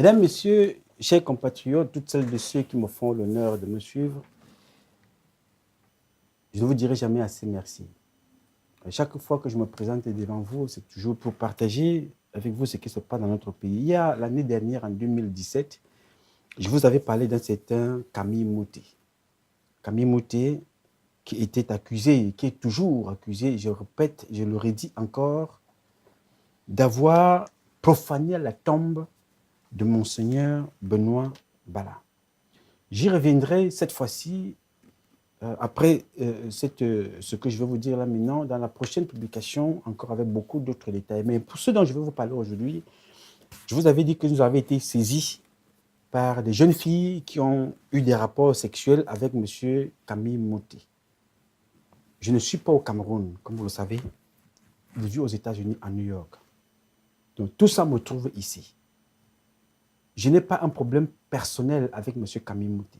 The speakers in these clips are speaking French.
Mesdames, Messieurs, chers compatriotes, toutes celles et ceux qui me font l'honneur de me suivre, je ne vous dirai jamais assez merci. Chaque fois que je me présente devant vous, c'est toujours pour partager avec vous ce qui se passe dans notre pays. Il y a l'année dernière, en 2017, je vous avais parlé d'un certain Camille Mouté. Camille Mouté qui était accusé, qui est toujours accusé, je répète, je le redis encore, d'avoir profané la tombe de Monseigneur Benoît Bala. J'y reviendrai cette fois-ci, après ce que je vais vous dire là maintenant, dans la prochaine publication, encore avec beaucoup d'autres détails. Mais pour ce dont je vais vous parler aujourd'hui, je vous avais dit que nous avions été saisis par des jeunes filles qui ont eu des rapports sexuels avec M. Camille Mouté. Je ne suis pas au Cameroun, comme vous le savez. Je vis aux États-Unis, à New York. Donc tout ça me trouve ici. Je n'ai pas un problème personnel avec M. Camille Mouté.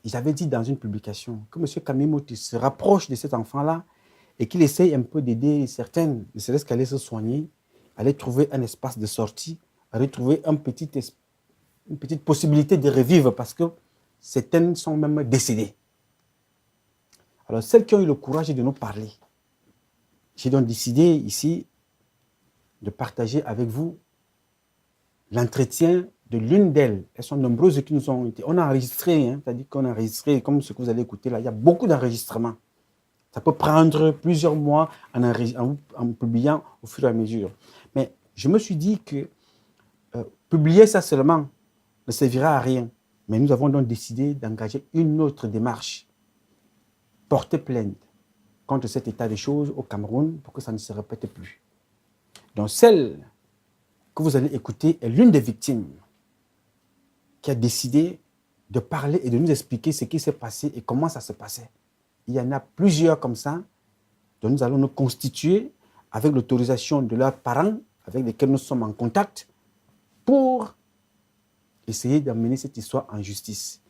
J'avais dit dans une publication que M. Camille Mouté se rapproche de cet enfant-là et qu'il essaye un peu d'aider certaines, ne serait-ce qu'à aller se soigner, à aller trouver un espace de sortie, à retrouver une petite possibilité de revivre parce que certaines sont même décédées. Alors, celles qui ont eu le courage de nous parler, j'ai donc décidé ici de partager avec vous l'entretien de l'une d'elles. Elles sont nombreuses qui nous ont été... On a enregistré, hein, c'est-à-dire qu'on a enregistré, comme ce que vous allez écouter là, il y a beaucoup d'enregistrements. Ça peut prendre plusieurs mois en publiant au fur et à mesure. Mais je me suis dit que publier ça seulement ne servira à rien. Mais nous avons donc décidé d'engager une autre démarche. Porter plainte contre cet état de choses au Cameroun pour que ça ne se répète plus. Donc celle que vous allez écouter est l'une des victimes qui a décidé de parler et de nous expliquer ce qui s'est passé et comment ça se passait. Il y en a plusieurs comme ça, dont nous allons nous constituer avec l'autorisation de leurs parents, avec lesquels nous sommes en contact, pour essayer d'amener cette histoire en justice.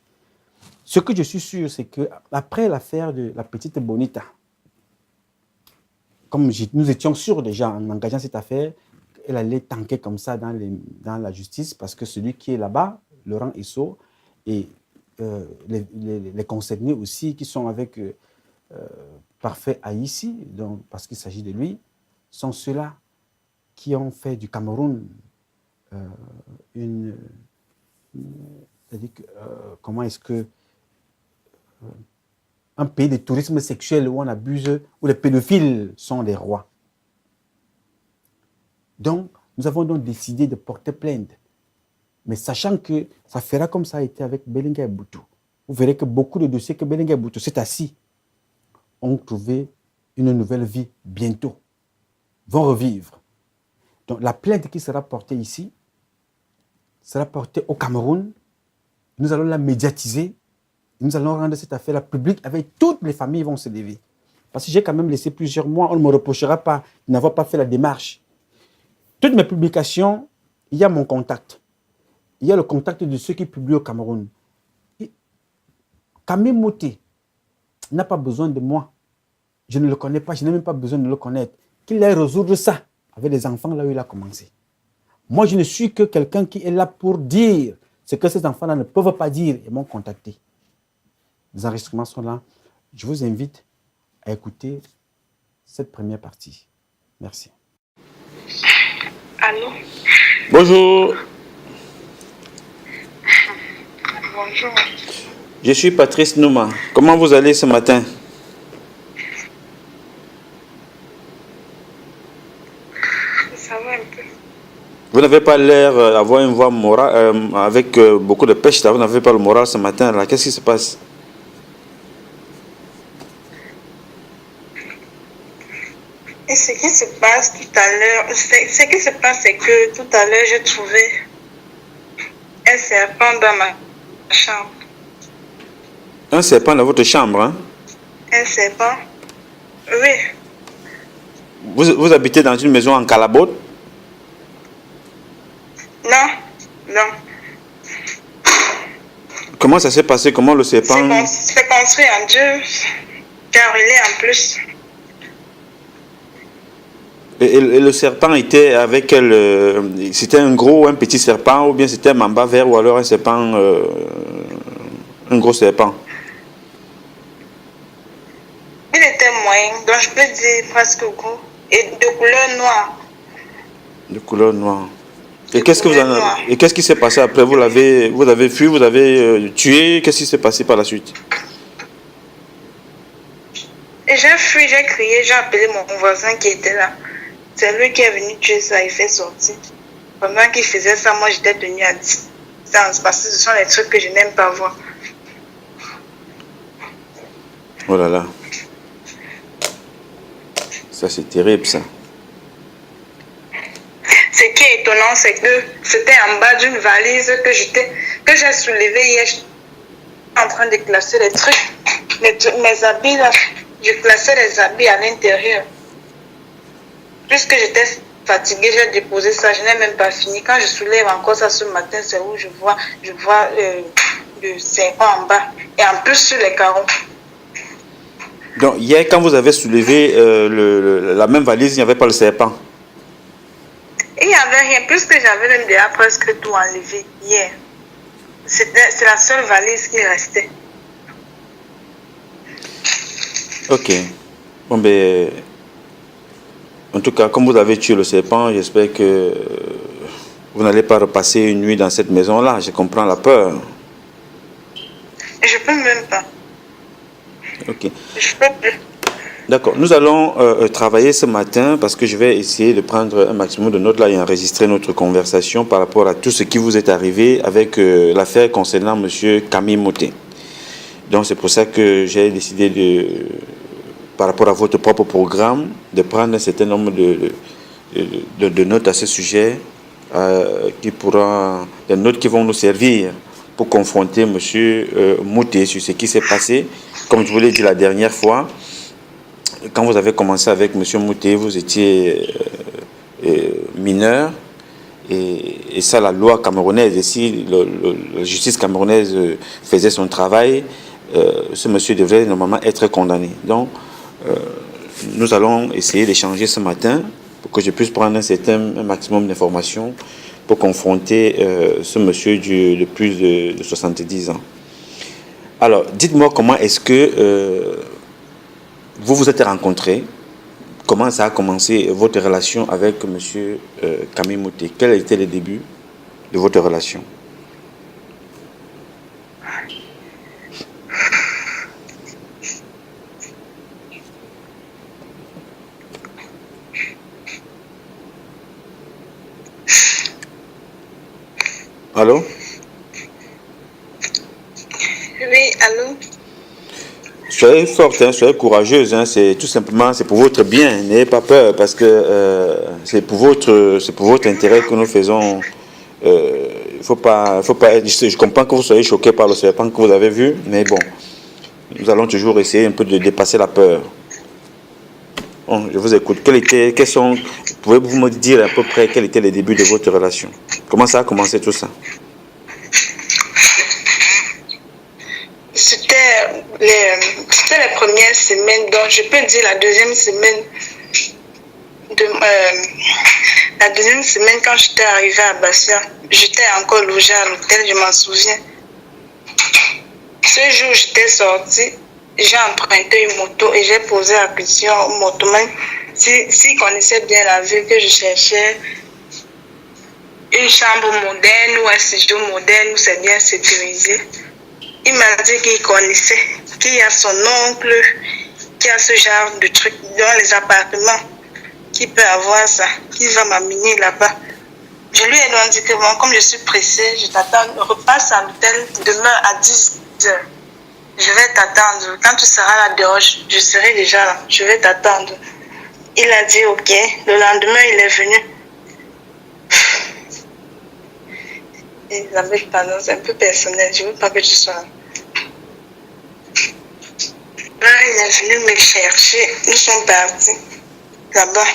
Ce que je suis sûr, c'est qu'après l'affaire de la petite Bonita, comme nous étions sûrs déjà en engageant cette affaire, elle allait tanker comme ça dans la justice parce que celui qui est là-bas, Laurent Esso, et les concernés aussi qui sont avec Parfait Haïssi, parce qu'il s'agit de lui, sont ceux-là qui ont fait du Cameroun comment est-ce que un pays de tourisme sexuel où on abuse, où les pédophiles sont les rois. Donc, nous avons donc décidé de porter plainte. Mais sachant que ça fera comme ça a été avec Belinga Boutou. Vous verrez que beaucoup de dossiers que Belinga Boutou s'est assis ont trouvé une nouvelle vie bientôt, vont revivre. Donc, la plainte qui sera portée ici sera portée au Cameroun. Nous allons la médiatiser. Nous allons rendre cette affaire publique avec toutes les familles vont se lever. Parce que j'ai quand même laissé plusieurs mois, on ne me reprochera pas de n'avoir pas fait la démarche. Toutes mes publications, il y a mon contact. Il y a le contact de ceux qui publient au Cameroun. Camille Mouté n'a pas besoin de moi. Je ne le connais pas, je n'ai même pas besoin de le connaître. Qu'il aille résoudre ça avec les enfants là où il a commencé. Moi, je ne suis que quelqu'un qui est là pour dire ce que ces enfants-là ne peuvent pas dire et m'ont contacté. Les enregistrements sont là. Je vous invite à écouter cette première partie. Merci. Allô? Bonjour. Bonjour. Je suis Patrice Nouma. Comment vous allez ce matin? Ça va un peu. Vous n'avez pas l'air d'avoir une voix morale, avec beaucoup de pêche. Là. Vous n'avez pas le moral ce matin. Là. Qu'est-ce qui se passe? Et ce qui se passe tout à l'heure, ce qui se passe, c'est que tout à l'heure, j'ai trouvé un serpent dans ma chambre. Un serpent dans votre chambre, hein? Un serpent? Oui. Vous habitez dans une maison en calabote? Non, non. Comment ça s'est passé? Comment le serpent... C'est construit en Dieu, car il est en plus. Et le serpent était avec quel... c'était un gros ou un petit serpent, ou bien c'était un mamba vert, ou alors un serpent... un gros serpent? Il était moyen, donc je peux dire presque gros. Et de couleur noire. De couleur noire. Et De qu'est-ce que vous couleur en noire. avez... Et qu'est-ce qui s'est passé après? Vous avez fui, vous avez tué? Qu'est-ce qui s'est passé par la suite? Et j'ai fui, j'ai crié, j'ai appelé mon voisin qui était là. C'est lui qui est venu tuer ça, il fait sortir. Pendant qu'il faisait ça, moi j'étais tenue à distance parce que ce sont les trucs que je n'aime pas voir. Oh là là. Ça, c'est terrible, ça. Ce qui est étonnant, c'est que c'était en bas d'une valise que j'ai soulevée hier. J'étais en train de classer les trucs, mes habits là. Je classais les habits à l'intérieur. Puisque j'étais fatiguée, j'ai déposé ça, je n'ai même pas fini. Quand je soulève encore ça ce matin, c'est où je vois le serpent en bas. Et en plus sur les carreaux. Donc, hier, quand vous avez soulevé la même valise, il n'y avait pas le serpent? Il n'y avait rien, puisque j'avais même déjà presque tout enlevé hier. C'est la seule valise qui restait. Ok. Bon, ben... En tout cas, comme vous avez tué le serpent, j'espère que vous n'allez pas repasser une nuit dans cette maison-là. Je comprends la peur. Je peux même pas. Ok. Je peux plus. D'accord. Nous allons travailler ce matin parce que je vais essayer de prendre un maximum de notes là et enregistrer notre conversation par rapport à tout ce qui vous est arrivé avec l'affaire concernant M. Camille Moté. Donc c'est pour ça que j'ai décidé par rapport à votre propre programme, de prendre un certain nombre de notes à ce sujet, des notes qui vont nous servir pour confronter M. Moté sur ce qui s'est passé. Comme je vous l'ai dit la dernière fois, quand vous avez commencé avec M. Moté, vous étiez mineur, et ça, la loi camerounaise, et si la justice camerounaise faisait son travail, ce monsieur devrait normalement être condamné. Donc, nous allons essayer d'échanger ce matin pour que je puisse prendre un maximum d'informations pour confronter ce monsieur de plus de 70 ans. Alors, dites-moi comment est-ce que vous vous êtes rencontrés, comment ça a commencé votre relation avec monsieur Camille Moté? Quel était le début de votre relation? Allô? Oui, allô? Soyez forte, hein, soyez courageuse, hein, c'est tout simplement, c'est pour votre bien, n'ayez pas peur parce que c'est pour votre intérêt que nous faisons. Il faut pas être, je comprends que vous soyez choqué par le serpent que vous avez vu, mais bon, nous allons toujours essayer un peu de dépasser la peur. Bon, je vous écoute. Pouvez-vous me dire à peu près quel était le début de votre relation? Comment ça a commencé tout ça? C'était les premières semaines, donc je peux dire la deuxième semaine. La deuxième semaine, quand j'étais arrivée à Bastia, j'étais encore logée à l'hôtel, je m'en souviens. Ce jour, j'étais sortie, j'ai emprunté une moto et j'ai posé la question au motoman s'il connaissait bien la ville, que je cherchais une chambre moderne ou un studio moderne où c'est bien sécurisé. Il m'a dit qu'il connaissait, qu'il y a son oncle qui a ce genre de truc dans les appartements, qui peut avoir ça, qui va m'amener là-bas. Je lui ai donc dit que bon, comme je suis pressée, je t'attends, repasse à l'hôtel demain à 10h. Je vais t'attendre. Quand tu seras là dehors, je serai déjà là. Je vais t'attendre. Il a dit ok. Le lendemain, il est venu. Elisabeth, pardon, c'est un peu personnel. Je ne veux pas que tu sois là. Là, il est venu me chercher. Nous sommes partis là-bas.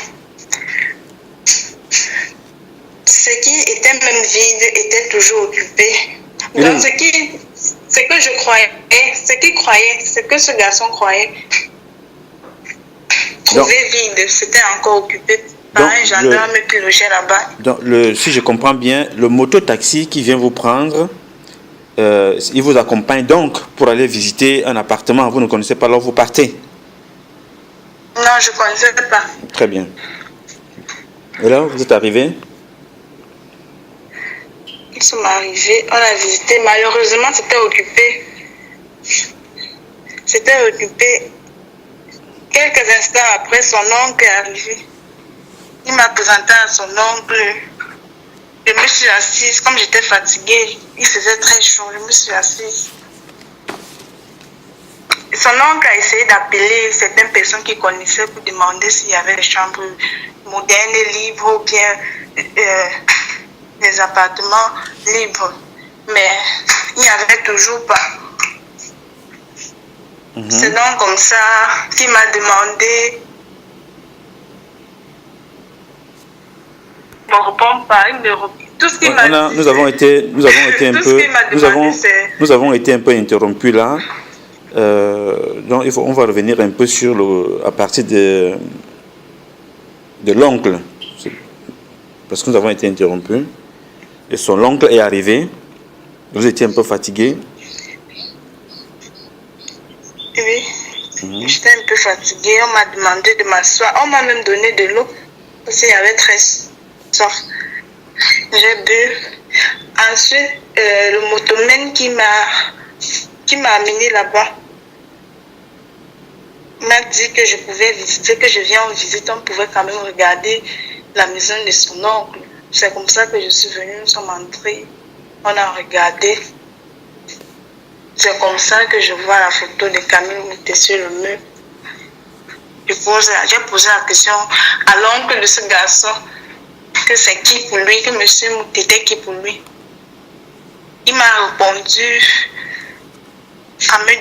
Ce qui était même vide était toujours occupé. Donc, ce que je croyais, ce que ce garçon croyait, trouvé vide, c'était encore occupé. par un gendarme qui logeait là-bas. Donc, si je comprends bien, le moto-taxi qui vient vous prendre, il vous accompagne donc pour aller visiter un appartement. Vous ne connaissez pas, alors vous partez. Non, je ne connaissais pas. Très bien. Et là, vous êtes arrivé? Ils sont arrivés, on a visité. Malheureusement, c'était occupé. C'était occupé. Quelques instants après, son oncle est arrivé. Il m'a présenté à son oncle. Je me suis assise. Comme j'étais fatiguée, il faisait très chaud. Je me suis assise. Son oncle a essayé d'appeler certaines personnes qu'il connaissait pour demander s'il y avait des chambres modernes et libres ou bien des appartements libres. Mais il n'y avait toujours pas. C'est donc comme ça qu'il m'a demandé. Il ne me répond pas. Tout ce qu'il m'a dit. Nous avons été un peu interrompus là. Donc on va revenir un peu à partir de l'oncle, parce que nous avons été interrompus et son oncle est arrivé. Vous étiez un peu fatigué. Oui, j'étais un peu fatiguée. On m'a demandé de m'asseoir. On m'a même donné de l'eau parce qu'il y avait très soif. J'ai bu. Ensuite, le motomène qui m'a amené là-bas m'a dit que je pouvais visiter, que je viens en visite. On pouvait quand même regarder la maison de son oncle. C'est comme ça que je suis venue. Nous sommes entrés. On a regardé. C'est comme ça que je vois la photo de Camille Mouté sur le mur. J'ai posé la question à l'oncle de ce garçon, que c'est qui pour lui, que M. Mouté était qui pour lui. Il m'a répondu en me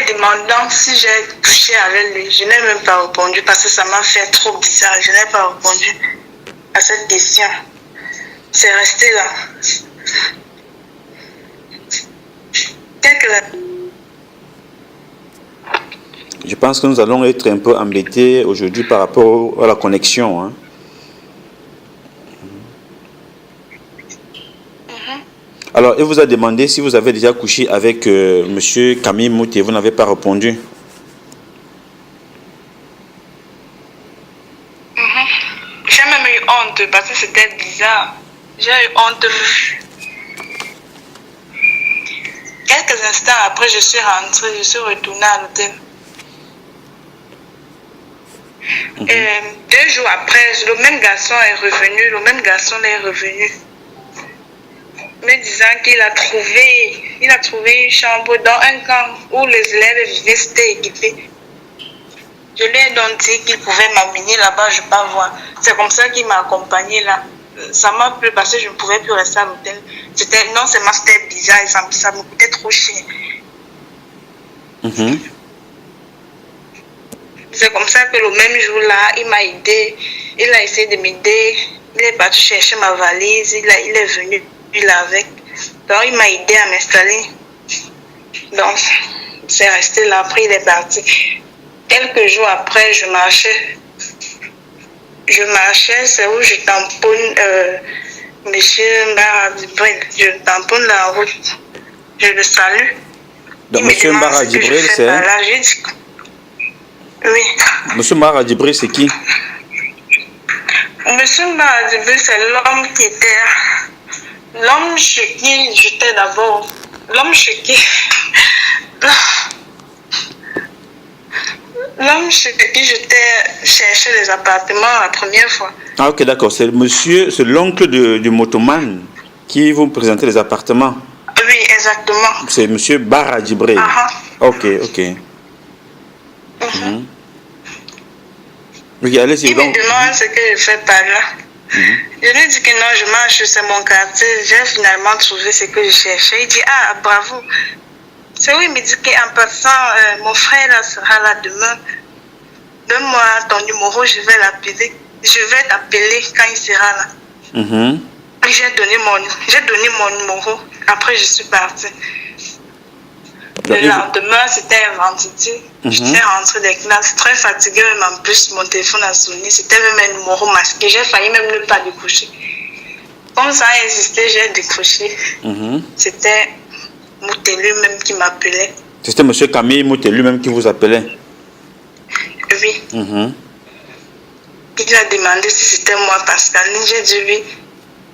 demandant si j'ai couché avec lui. Je n'ai même pas répondu parce que ça m'a fait trop bizarre. Je n'ai pas répondu à cette question. C'est resté là. Je pense que nous allons être un peu embêtés aujourd'hui par rapport à la connexion. Hein. Alors, il vous a demandé si vous avez déjà couché avec M. Camille Mouté. Vous n'avez pas répondu. J'ai même eu honte parce que c'était bizarre. J'ai eu honte. Quelques instants après, je suis rentrée, je suis retournée à l'hôtel. 2 jours après, le même garçon est revenu. Me disant qu'il a trouvé une chambre dans un camp où les élèves vivaient, c'était équipé. Je lui ai donc dit qu'il pouvait m'amener là-bas, je ne vais pas voir. C'est comme ça qu'il m'a accompagné là. Ça m'a plu parce que je ne pouvais plus rester à l'hôtel. Non seulement c'était bizarre, et ça me coûtait trop cher. C'est comme ça que le même jour-là, il m'a aidé. Il a essayé de m'aider. Il est parti chercher ma valise. Il est venu là avec. Donc, il m'a aidé à m'installer. Donc, c'est resté là. Après, il est parti. Quelques jours après, je marchais, c'est où je tamponne M. Mbara Djibril. Je tamponne la route. Je le salue. Donc, M. Mbara Djibril, c'est... Oui. M. Mbara Djibril, c'est qui? M. Mbara Djibril, c'est l'homme qui était... L'homme chez qui j'étais d'abord. L'homme chez qui j'étais chercher les appartements la première fois. Ah, ok, d'accord. C'est l'oncle du motoman qui vous présentait les appartements. Oui, exactement. C'est M. Mbara Djibril. Ok. Oui, allez-y. Il me demande ce que je fais par là. Je lui dis que non, je marche, c'est mon quartier. J'ai finalement trouvé ce que je cherchais. Il dit, ah, bravo. C'est où il me dit qu'en passant, mon frère là, sera là demain. Donne-moi ton numéro, je vais l'appeler. Je vais t'appeler quand il sera là. J'ai donné mon numéro. Après, je suis partie. Le lendemain, c'était un vendredi. J'étais rentrée des classes très fatiguée, même en plus, mon téléphone a sonné. C'était même un numéro masqué. J'ai failli même ne pas décrocher. Comme ça a insisté, j'ai décroché. C'était Mouté lui-même qui m'appelait. C'était M. Camille Mouté lui-même qui vous appelait? Oui. Il a demandé si c'était moi, Pascaline. J'ai dit oui.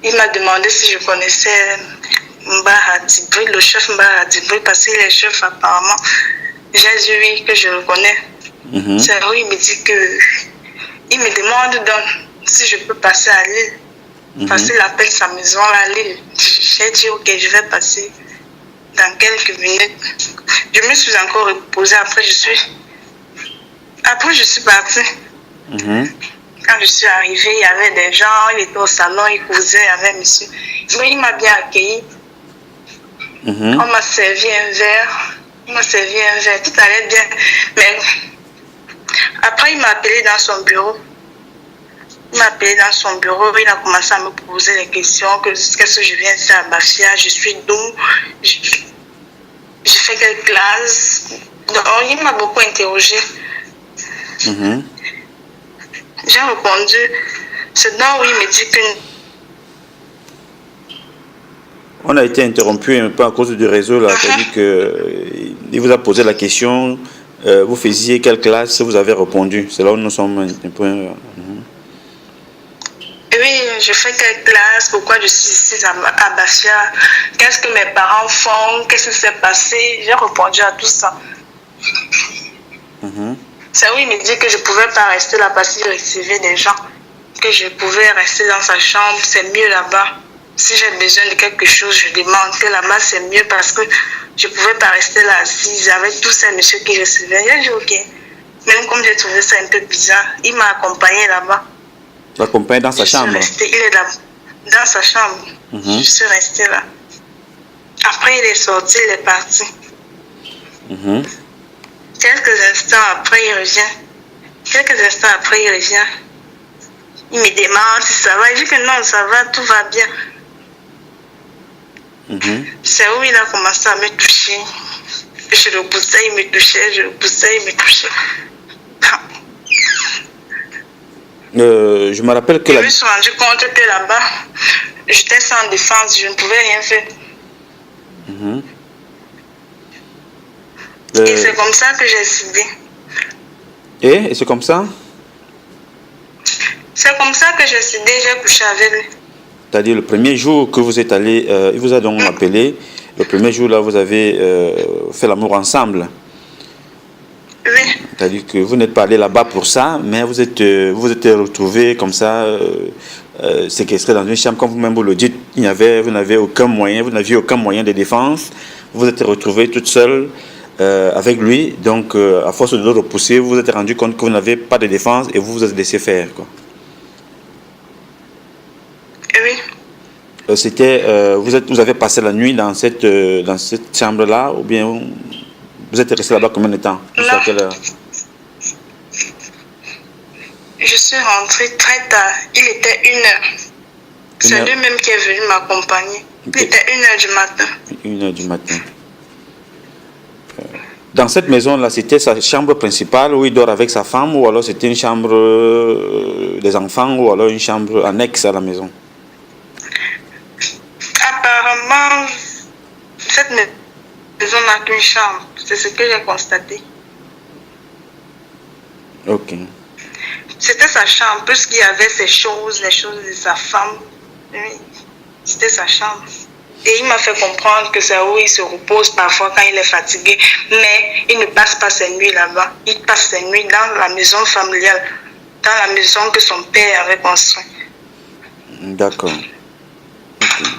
Il m'a demandé si je connaissais Mbaha Dibri, le chef Mbaha Dibri, parce qu'il est chef apparemment. J'ai dit oui, que je le connais. C'est où il me dit que... Il me demande donc si je peux passer à Lille. Parce qu'il appelle sa maison à Lille. J'ai dit ok, je vais passer dans quelques minutes. Je me suis encore reposée. Après, je suis partie. Quand je suis arrivée, il y avait des gens, il était au salon, il causait avec monsieur. Mais il m'a bien accueilli. On m'a servi un verre. Tout allait bien. Mais après, il m'a appelé dans son bureau. Il a commencé à me poser des questions. Qu'est-ce que je viens faire à Bafia? Je suis d'où? J'ai fait quelle classe? Donc, il m'a beaucoup interrogé. J'ai répondu. C'est donc où il me dit que... On a été interrompu un peu à cause du réseau là. C'est-à-dire qu'il vous a posé la question, vous faisiez quelle classe, vous avez répondu. C'est là où nous sommes un peu... Oui, je fais quelle classe, pourquoi je suis ici à Bafia, qu'est-ce que mes parents font, qu'est-ce qui s'est passé. J'ai répondu à tout ça. C'est où il me dit que je ne pouvais pas rester là parce qu'il recevait des gens, que je pouvais rester dans sa chambre, c'est mieux là-bas. Si j'ai besoin de quelque chose, je demande que là-bas c'est mieux parce que je ne pouvais pas rester là assise avec tous ces messieurs qui recevaient. J'ai dit ok. Même comme j'ai trouvé ça un peu bizarre, il m'a accompagné là-bas. Tu l'accompagnes dans sa chambre? Il est là, dans sa chambre. Je suis restée là. Après, il est sorti, il est parti. Quelques instants après, il revient. Il me demande si ça va. Je dis que non, ça va, tout va bien. C'est où il a commencé à me toucher. Je le poussais, il me touchait, Je me rappelle que je me suis rendu compte que là-bas, j'étais sans défense, je ne pouvais rien faire. Et c'est comme ça que j'ai cédé. Et c'est comme ça? C'est comme ça que j'ai cédé, j'ai couché avec lui. C'est-à-dire le premier jour que vous êtes allé, il vous a donc appelé, le premier jour là vous avez fait l'amour ensemble. Oui. C'est-à-dire que vous n'êtes pas allé là-bas pour ça, mais vous êtes retrouvés comme ça, séquestrés dans une chambre. Comme vous-même vous le dites, vous n'aviez aucun moyen de défense. Vous êtes retrouvés toute seule avec lui. Donc, à force de le repousser, vous vous êtes rendu compte que vous n'avez pas de défense et vous vous êtes laissé faire, quoi. Oui. Vous avez passé la nuit dans cette chambre-là, ou bien vous êtes resté là-bas combien de temps? Jusqu'à quelle heure? Je suis rentrée très tard. Il était 1h. C'est lui-même qui est venu m'accompagner. Il était 1h du matin. 1h du matin. Dans cette maison-là, c'était sa chambre principale où il dort avec sa femme, ou alors c'était une chambre des enfants, ou alors une chambre annexe à la maison? Apparemment, cette maison n'a qu'une chambre. C'est ce que j'ai constaté. Ok. C'était sa chambre, puisqu'il y avait les choses de sa femme. Oui, c'était sa chambre. Et il m'a fait comprendre que c'est où il se repose parfois quand il est fatigué. Mais il ne passe pas ses nuits là-bas. Il passe ses nuits dans la maison familiale, dans la maison que son père avait construite. D'accord. Okay.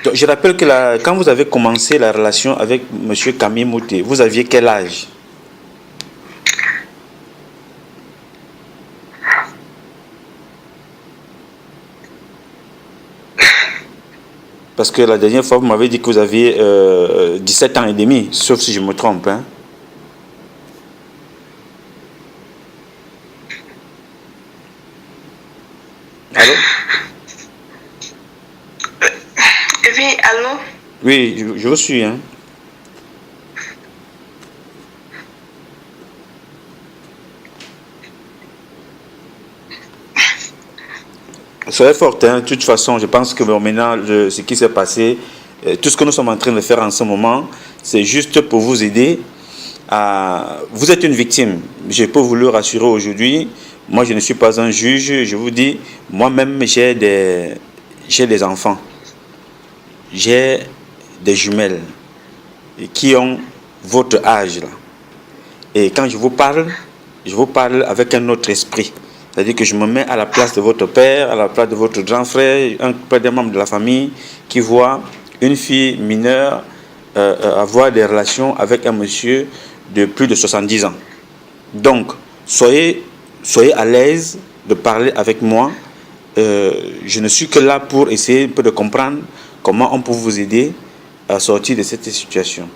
Donc, je rappelle que quand vous avez commencé la relation avec M. Camille Mouté, vous aviez quel âge? Parce que la dernière fois, vous m'avez dit que vous aviez 17 ans et demi, sauf si je me trompe. Hein? Allô? Oui, allô? Oui, je vous suis. Hein? Soyez forte, hein. De toute façon, je pense que bon, maintenant, ce qui s'est passé, tout ce que nous sommes en train de faire en ce moment, c'est juste pour vous aider à... Vous êtes une victime. Je peux vous le rassurer aujourd'hui. Moi, je ne suis pas un juge. Je vous dis, moi-même, j'ai des enfants. J'ai des jumelles qui ont votre âge, là. Et quand je vous parle avec un autre esprit. C'est-à-dire que je me mets à la place de votre père, à la place de votre grand frère, un des membres de la famille qui voit une fille mineure avoir des relations avec un monsieur de plus de 70 ans. Donc, soyez à l'aise de parler avec moi. Je ne suis que là pour essayer un peu de comprendre comment on peut vous aider à sortir de cette situation.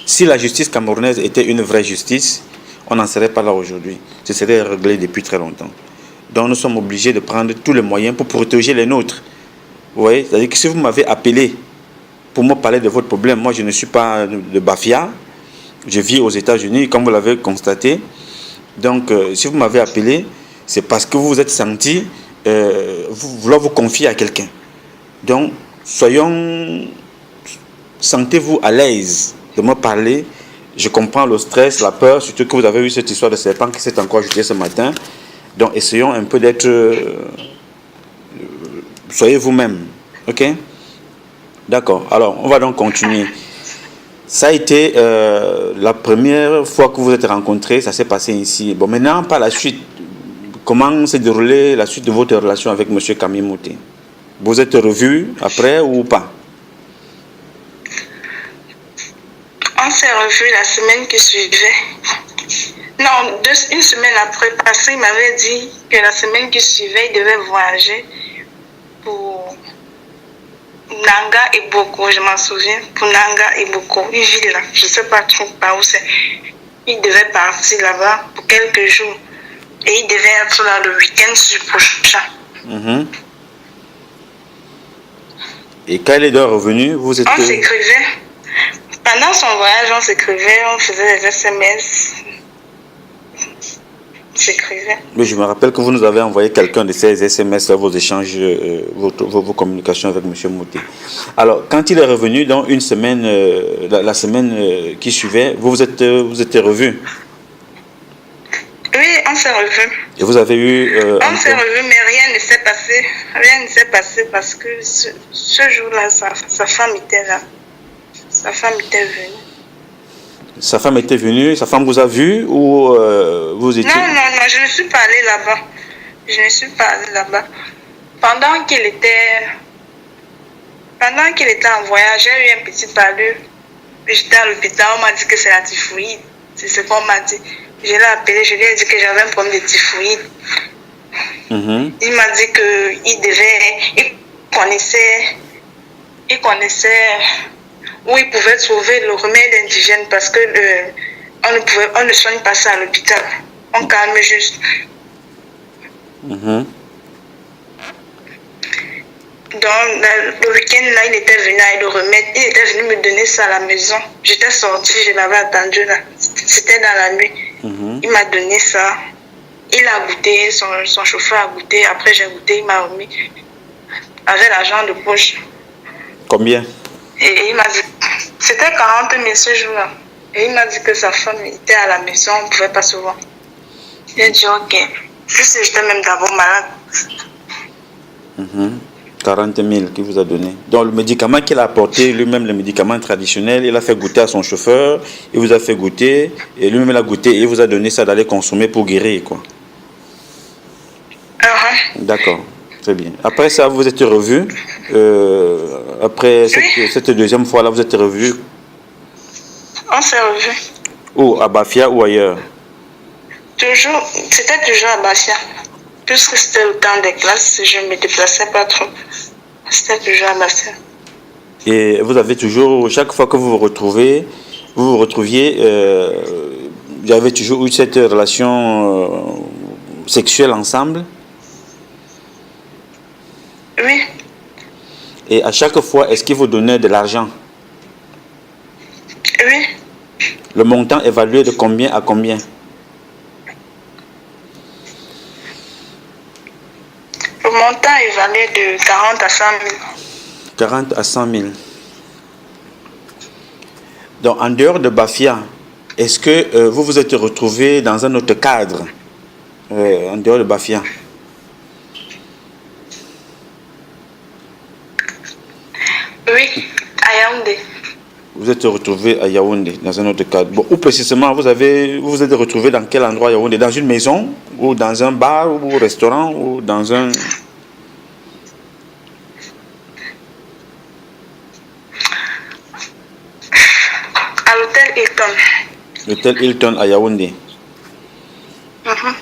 Si la justice camerounaise était une vraie justice, on n'en serait pas là aujourd'hui. Ce serait réglé depuis très longtemps. Donc nous sommes obligés de prendre tous les moyens pour protéger les nôtres. Vous voyez, c'est-à-dire que si vous m'avez appelé pour me parler de votre problème, moi je ne suis pas de Bafia, je vis aux États-Unis, comme vous l'avez constaté. Donc si vous m'avez appelé, c'est parce que vous vous êtes senti vouloir vous confier à quelqu'un. Donc sentez-vous à l'aise de me parler. Je comprends le stress, la peur, surtout que vous avez eu cette histoire de serpent qui s'est encore ajoutée ce matin. Donc essayons un peu d'être... soyez vous-même. Ok? D'accord. Alors, on va donc continuer. Ça a été la première fois que vous vous êtes rencontrés, ça s'est passé ici. Bon, maintenant, par la suite, comment s'est déroulée la suite de votre relation avec M. Camille Mouté? Vous êtes revus après ou pas? On s'est revus la semaine qui suivait. Non, une semaine après, parce qu'il m'avait dit que la semaine qui suivait, il devait voyager pour Nanga et Boko, je m'en souviens, pour Nanga et Boko, une ville là, je ne sais pas trop par où c'est. Il devait partir là-bas pour quelques jours et il devait être là le week-end prochain. Mm-hmm. Et quand il est revenu, vous êtes... On s'écrivait. Pendant son voyage, on s'écrivait, on faisait des SMS. On s'écrivait. Mais je me rappelle que vous nous avez envoyé quelqu'un de ces SMS, vos échanges, vos communications avec M. Mouté. Alors, quand il est revenu dans une semaine, la semaine qui suivait, vous êtes revus? Oui, on s'est revus. Et vous avez eu... on s'est revus, mais rien ne s'est passé. Rien ne s'est passé parce que ce jour-là, sa femme était là. Sa femme était venue. Sa femme était venue, sa femme vous a vu ou vous étiez... Non, je ne suis pas allée là-bas. Je ne suis pas allée là-bas. Pendant qu'il était en voyage, j'ai eu un petit palu. J'étais à l'hôpital, on m'a dit que c'est la typhoïde. C'est ce qu'on m'a dit. Je l'ai appelé, je lui ai dit que j'avais un problème de typhoïde. Mm-hmm. Il m'a dit qu'il connaissait où il pouvait trouver le remède indigène parce que on ne soigne pas ça à l'hôpital. On calme juste. Mm-hmm. Donc, le week-end, là, il était venu avec le remède. Il était venu me donner ça à la maison. J'étais sortie, je l'avais attendu là. C'était dans la nuit. Mm-hmm. Il m'a donné ça. Il a goûté, son chauffeur a goûté. Après, j'ai goûté, il m'a remis avec l'argent de poche. Combien? Et il m'a dit, c'était 40 000 ce jour-là. Et il m'a dit que sa femme était à la maison, on ne pouvait pas se voir. J'ai dit, ok. Plus j'étais même d'abord malade. Mm-hmm. 40 000 qu'il vous a donné. Donc le médicament qu'il a apporté, lui-même le médicament traditionnel, il a fait goûter à son chauffeur, il vous a fait goûter, et lui-même il a goûté et il vous a donné ça d'aller consommer pour guérir, quoi. D'accord, très bien. Après ça, vous êtes revus. Après cette deuxième fois-là, vous êtes revus. On s'est revus. Où? À Bafia ou ailleurs? C'était toujours à Bafia. Puisque c'était le temps des classes, je ne me déplaçais pas trop. C'était toujours à Bafia. Et vous avez toujours, chaque fois que vous retrouviez, vous avez toujours eu cette relation sexuelle ensemble? Oui. Et à chaque fois, est-ce qu'il vous donnait de l'argent? Oui. Le montant évalué de combien à combien? Le montant allait de 40 à 100 000. 40 à 100 000. Donc, en dehors de Bafia, est-ce que vous vous êtes retrouvé dans un autre cadre en dehors de Bafia? Oui, à Yaoundé. Vous êtes retrouvé à Yaoundé, dans un autre cadre. Bon, ou précisément, vous vous êtes retrouvé dans quel endroit à Yaoundé? Dans une maison, ou dans un bar, ou au restaurant, ou dans un... À l'hôtel Hilton. L'hôtel Hilton à Yaoundé. Mhm.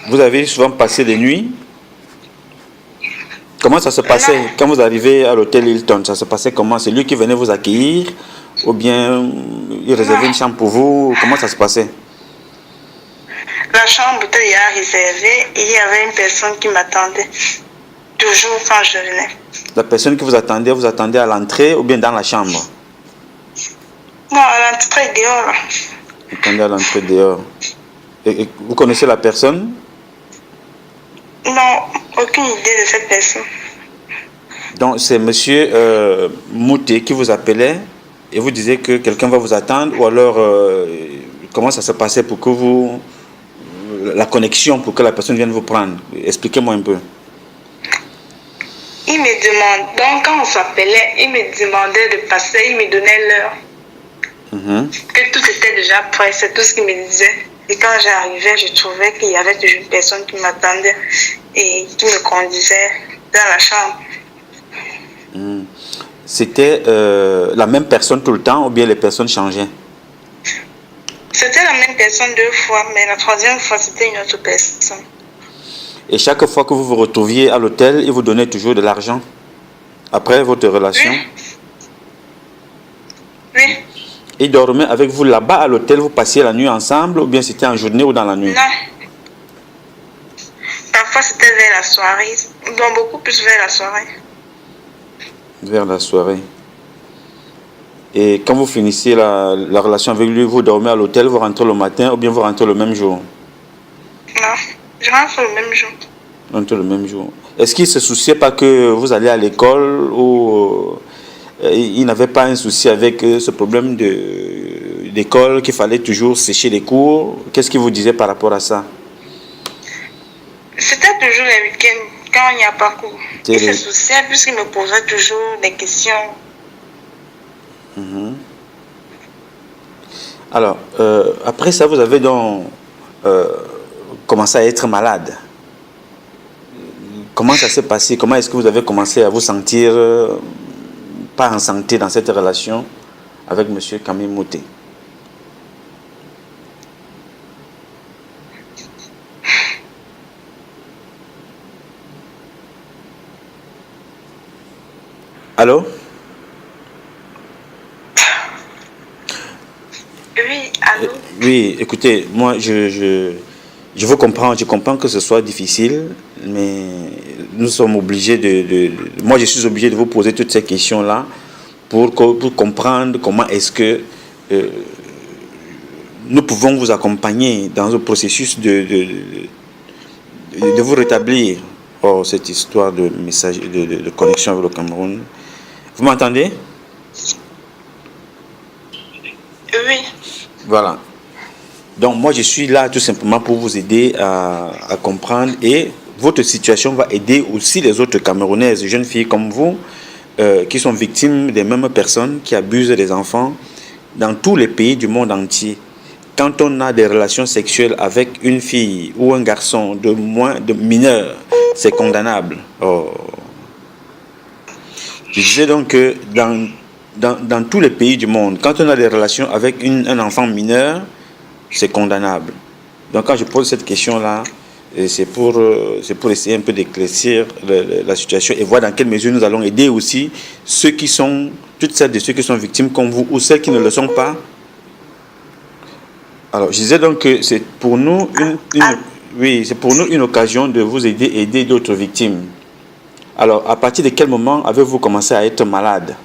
Vous avez souvent passé des nuits? Comment ça se passait Non. quand vous arrivez à l'hôtel Hilton? Ça se passait comment? C'est lui qui venait vous accueillir? Ou bien il réservait Non. une chambre pour vous? Comment ça se passait? La chambre était déjà réservée et il y avait une personne qui m'attendait. Toujours quand je venais. La personne qui vous attendait à l'entrée ou bien dans la chambre? Non, à l'entrée dehors. Là. Vous attendez à l'entrée dehors. Et vous connaissez la personne? Non, aucune idée de cette personne. Donc c'est monsieur Mouté qui vous appelait et vous disiez que quelqu'un va vous attendre, ou alors comment ça se passait pour que vous... la connexion pour que la personne vienne vous prendre? Expliquez-moi un peu. Il me demande, donc quand on s'appelait, il me demandait de passer, il me donnait l'heure. Que tout était déjà prêt, c'est tout ce qu'il me disait. Et quand j'arrivais, je trouvais qu'il y avait toujours une personne qui m'attendait et qui me conduisait dans la chambre. C'était la même personne tout le temps ou bien les personnes changeaient? C'était la même personne 2 fois, mais la 3e fois, c'était une autre personne. Et chaque fois que vous vous retrouviez à l'hôtel, il vous donnait toujours de l'argent après votre relation? Oui. Il dormait avec vous là-bas à l'hôtel, vous passiez la nuit ensemble ou bien c'était en journée ou dans la nuit? Non. Parfois, c'était vers la soirée. Donc, beaucoup plus vers la soirée. Vers la soirée. Et quand vous finissiez la relation avec lui, vous dormez à l'hôtel, vous rentrez le matin ou bien vous rentrez le même jour? Non, je rentre le même jour. Vous rentrez le même jour. Est-ce qu'il ne se souciait pas que vous alliez à l'école, ou il n'avait pas un souci avec ce problème d'école, qu'il fallait toujours sécher les cours? Qu'est-ce qu'il vous disait par rapport à ça? C'était toujours les week-ends, quand il n'y a pas cours. Il se souciait puisqu'il me posait toujours des questions. Alors, après ça, vous avez donc commencé à être malade. Comment ça s'est passé? Comment est-ce que vous avez commencé à vous sentir pas en santé dans cette relation avec M. Camille Mouté? Allô? Oui, allô? Oui, écoutez, moi, je vous comprends, je comprends que ce soit difficile, mais nous sommes obligés moi, je suis obligé de vous poser toutes ces questions-là pour comprendre comment est-ce que nous pouvons vous accompagner dans le processus de vous rétablir. Oh, cette histoire de message, de connexion avec le Cameroun. Vous m'entendez? Oui. Voilà. Donc moi je suis là tout simplement pour vous aider à comprendre, et votre situation va aider aussi les autres Camerounaises, jeunes filles comme vous, qui sont victimes des mêmes personnes qui abusent des enfants dans tous les pays du monde entier. Quand on a des relations sexuelles avec une fille ou un garçon de mineur, c'est condamnable. Oh. Je disais donc que dans tous les pays du monde, quand on a des relations avec un enfant mineur, c'est condamnable. Donc quand je pose cette question-là, c'est pour essayer un peu d'éclaircir la situation et voir dans quelle mesure nous allons aider aussi toutes celles de ceux qui sont victimes comme vous, ou celles qui ne le sont pas. Alors je disais donc que c'est pour nous une occasion de vous aider d'autres victimes. Alors à partir de quel moment avez-vous commencé à être malade?